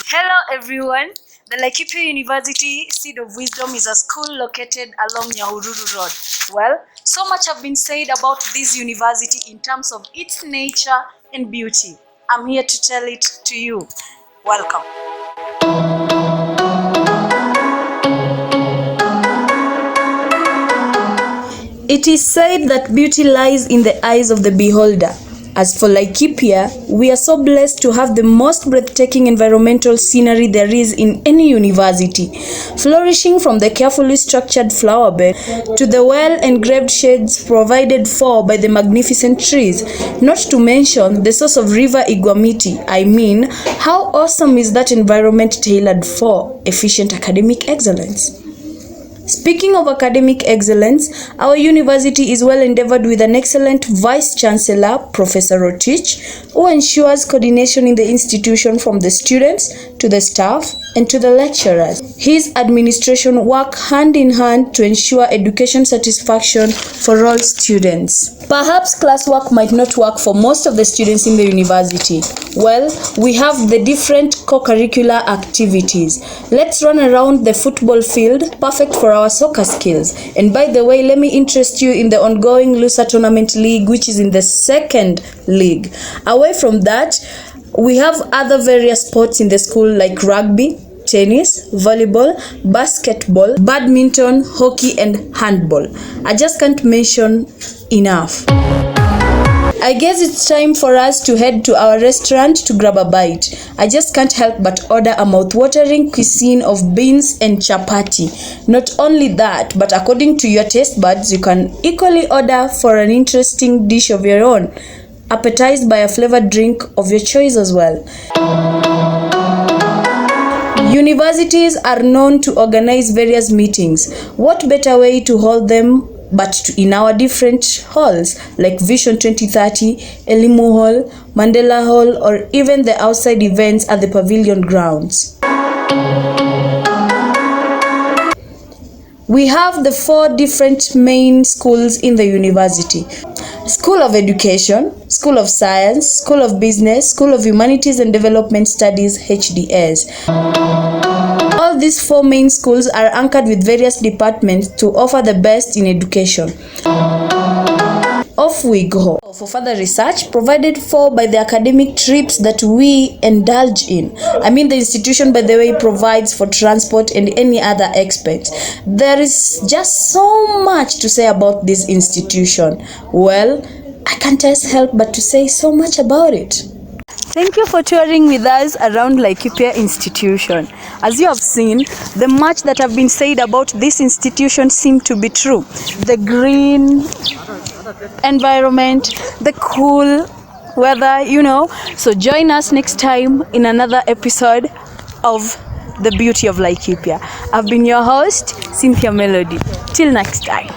Hello everyone. The Laikipia University Seed of Wisdom is a school located along Nyahururu Road. Well, so much have been said about this university in terms of its nature and beauty. I'm here to tell it to you. Welcome. It is said that beauty lies in the eyes of the beholder. As for Laikipia, we are so blessed to have the most breathtaking environmental scenery there is in any university, flourishing from the carefully structured flower bed to the well-engraved shades provided for by the magnificent trees, not to mention the source of river Iguamiti. I mean, how awesome is that environment tailored for efficient academic excellence? Speaking of academic excellence, our university is well endeavored with an excellent Vice-Chancellor, Professor Rotich, who ensures coordination in the institution from the students to the staff and to the lecturers. His administration work hand in hand to ensure education satisfaction for all students. Perhaps classwork might not work for most of the students in the university. Well, we have the different co-curricular activities. Let's run around the football field, perfect for our soccer skills. And by the way, let me interest you in the ongoing Lusa Tournament League, which is in the second league. Away from that, we have other various sports in the school like rugby, tennis, volleyball, basketball, badminton, hockey, and handball. I just can't mention enough. I guess it's time for us to head to our restaurant to grab a bite. I just can't help but order a mouth-watering cuisine of beans and chapati. Not only that, but according to your taste buds, you can equally order for an interesting dish of your own, appetized by a flavored drink of your choice as well. Universities are known to organize various meetings. What better way to hold them but in our different halls like Vision 2030, Elimu Hall, Mandela Hall, or even the outside events at the pavilion grounds. We have the 4 different main schools in the university: School of Education, School of Science, School of Business, School of Humanities and Development Studies, HDS. All these 4 main schools are anchored with various departments to offer the best in education. Off we go for further research provided for by the academic trips that we indulge in. I mean, the institution, by the way, provides for transport and any other expense. There is just so much to say about this institution. Well, I can't just help but to say so much about it. Thank you for touring with us around Laikipia Institution. As you have seen, the much that have been said about this institution seem to be true. The green environment, the cool weather, So join us next time in another episode of The Beauty of Laikipia. I've been your host, Cynthia Melody. Till next time.